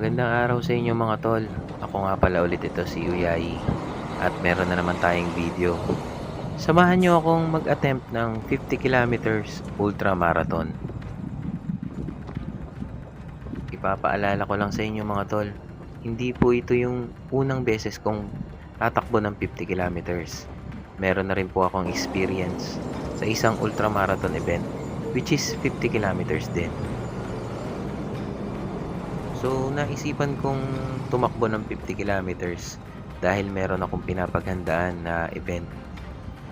Magandang araw sa inyo mga tol. Ako nga pala ulit ito si Uyai at meron na naman tayong video. Samahan nyo akong mag-attempt ng 50 kilometers ultra marathon. Ipapaalala ko lang sa inyo mga tol, hindi po ito yung unang beses kong tatakbo ng 50 kilometers. Meron na rin po akong experience sa isang ultra marathon event which is 50 kilometers din. So, naisipan kong tumakbo ng 50 kilometers dahil meron akong pinapaghandaan na event.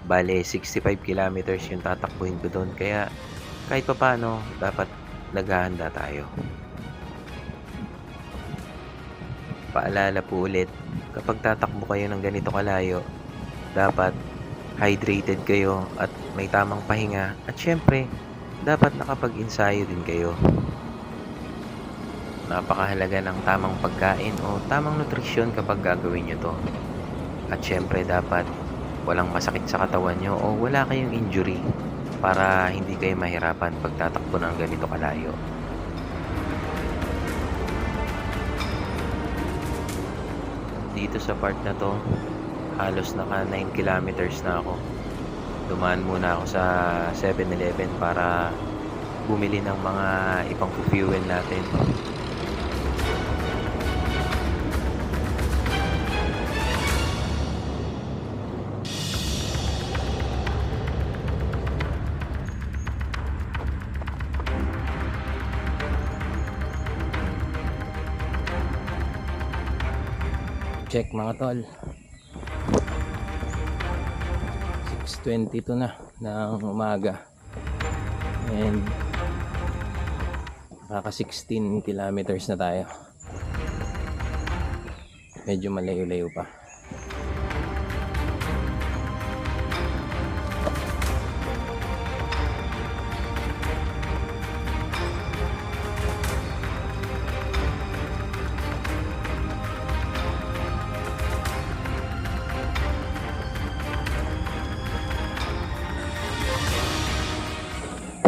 Bale, 65 kilometers yung tatakbuhin ko doon. Kaya, kahit papaano, dapat naghahanda tayo. Paalala po ulit, kapag tatakbo kayo ng ganito kalayo, dapat hydrated kayo at may tamang pahinga. At syempre, dapat nakapag-ensayo din kayo. Napakahalaga ng tamang pagkain o tamang nutrisyon kapag gagawin nyo to. At syempre dapat walang masakit sa katawan nyo o wala kayong injury para hindi kayo mahirapan pagtatakbo ng ganito kalayo. Dito sa part na to, halos naka 9 kilometers na ako. Dumaan muna ako sa 7-Eleven para bumili ng mga ipang fuel natin. Check mga tol, 6:22 na ng umaga and naka 16 kilometers na tayo. Medyo malayo-layo pa.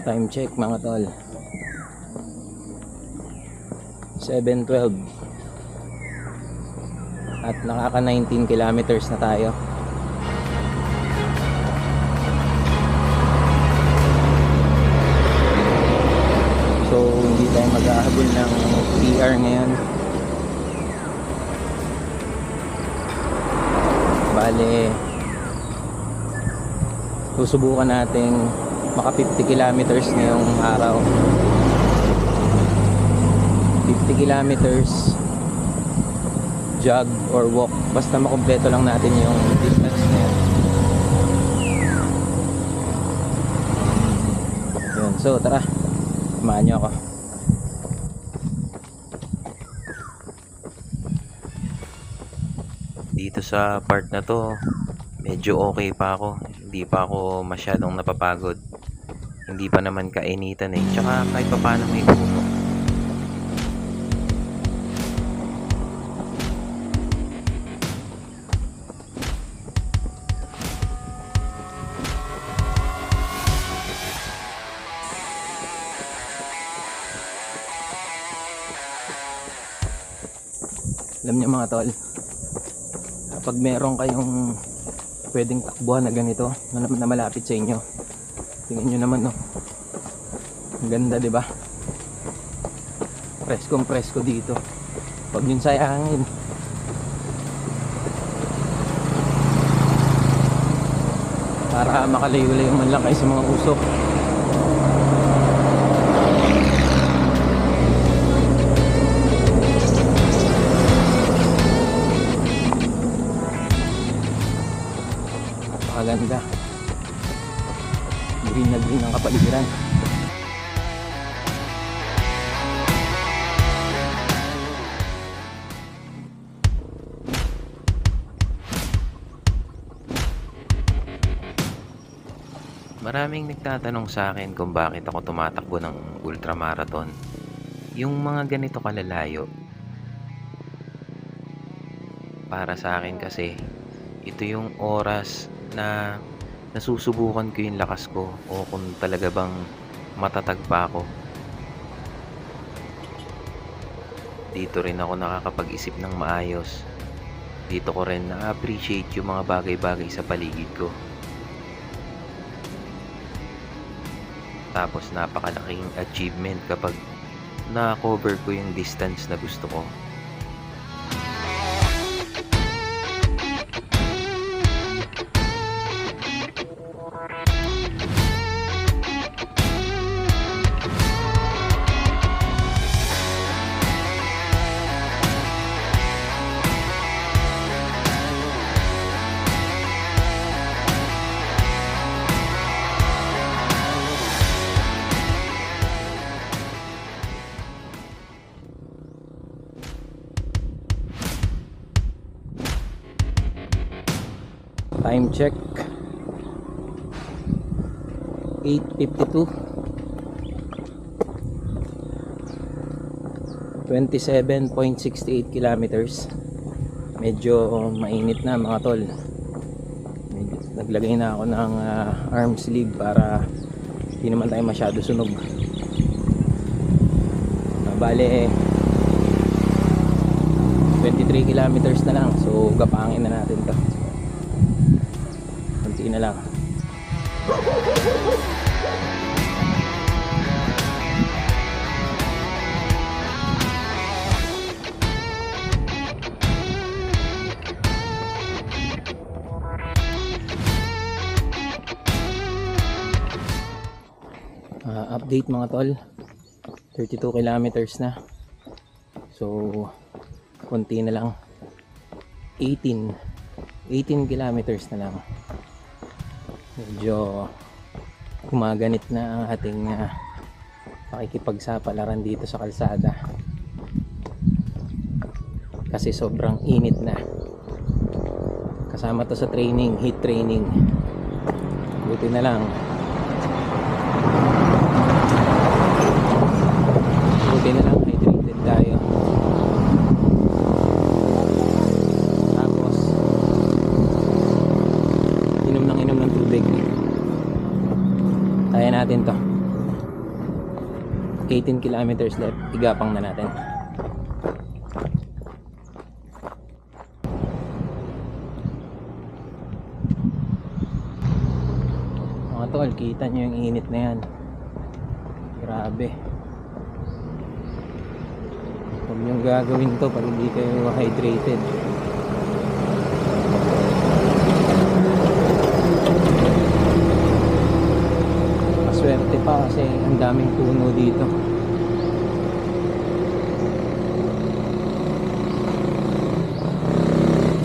Time check mga tol, 7:12 at nakaka 19 kilometers na tayo. So hindi tayo mag-ahabol ng PR ngayon. Bale, susubukan nating maka 50 kilometers ngayong araw. 50 kilometers jog or walk, basta makumpleto lang natin yung distance na yun. Yun. So tara, samahan nyo ako. Dito sa part na to, medyo okay pa ako. Hindi pa ako masyadong napapagod. Hindi pa naman kainitan eh. Tsaka kahit pa paano may puno. Alam niyo mga tol, kapag meron kayong pwedeng takbuhan na ganito na malapit sa inyo, tingnan nyo naman, no? Ang ganda, di ba? Preskong presko dito. Pag yun sa hangin. Para makalayo-layo man lang kayo sa mga usok. Napakaganda. Green na green ang kapaligiran. Maraming nagtatanong sa akin kung bakit ako tumatakbo ng ultramarathon. Yung mga ganito kalalayo, para sa akin kasi, ito yung oras na nasusubukan ko yung lakas ko o kung talaga bang matatag pa ako. Dito rin ako nakakapag-isip ng maayos. Dito ko rin na-appreciate yung mga bagay-bagay sa paligid ko. Tapos napakalaking achievement kapag na-cover ko yung distance na gusto ko. Time check 8:52, 27.68 kilometers. Medyo mainit na mga tol. Naglagay na ako ng arm sleeve para hindi naman tayo masyado sunog. Bale 23 kilometers na lang, so gapangin na natin to. Konti na lang. Update mga tol, 32 kilometers na, so konti na lang, 18 kilometers na lang. Medyo gumaganit na ang ating pakikipagsapalaran dito sa kalsada kasi sobrang init na. Kasama to sa training, heat training. Buti na lang hydrated tayo. Tapos inom ng tubig. Kaya natin to. 18 kilometers left, igapang na natin. Mga tol, kita nyo yung init na yan. Grabe. Huwag nyong gagawin to pag hindi kayo hydrated. Maswerte pa kasi ang daming puno dito.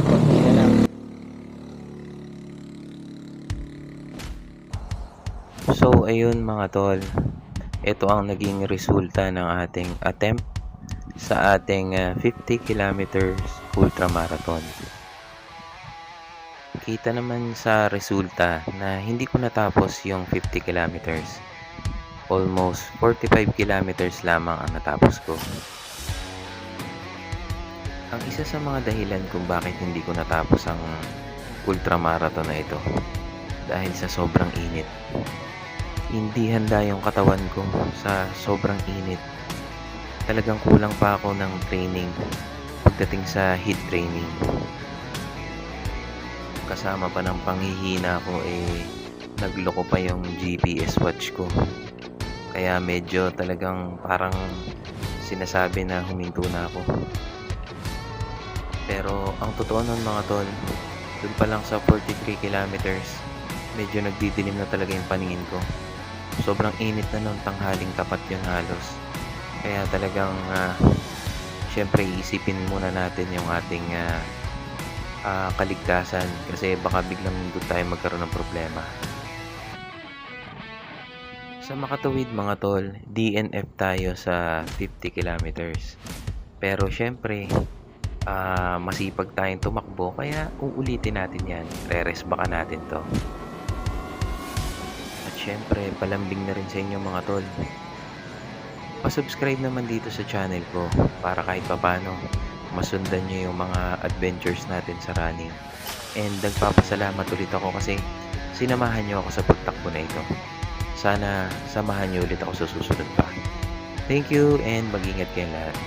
Konti na lang. So ayun mga tol, ito ang naging resulta ng ating attempt sa ating 50 kilometers ultramarathon. Kita naman sa resulta na hindi ko natapos yung 50 kilometers. Almost 45 kilometers lamang ang natapos ko. Ang isa sa mga dahilan kung bakit hindi ko natapos ang ultramarathon na ito dahil sa sobrang init. Hindi handa yung katawan ko sa sobrang init. Talagang kulang pa ako ng training pagdating sa heat training. Kasama pa ng panghihina ko nagloko pa yung GPS watch ko. Kaya medyo talagang parang sinasabi na huminto na ako. Pero ang totoo nun mga tol, dun pa lang sa 43 kilometers, medyo nagdidilim na talaga yung paningin ko. Sobrang init na nung tanghaling tapat yun halos. Kaya talagang syempre iisipin muna natin yung ating kaligtasan kasi baka biglang doon tayo magkaroon ng problema. Sa makatawid mga tol, DNF tayo sa 50 kilometers. Pero syempre masipag tayong tumakbo kaya uulitin natin yan. Re-rest baka natin to. At syempre palambing na rin sa inyo mga tol, pa-subscribe naman dito sa channel ko para kahit papano masundan nyo yung mga adventures natin sa running. And nagpapasalamat ulit ako kasi sinamahan nyo ako sa pagtakbo na ito. Sana samahan nyo ulit ako sa susunod pa. Thank you and mag-ingat kayo lahat.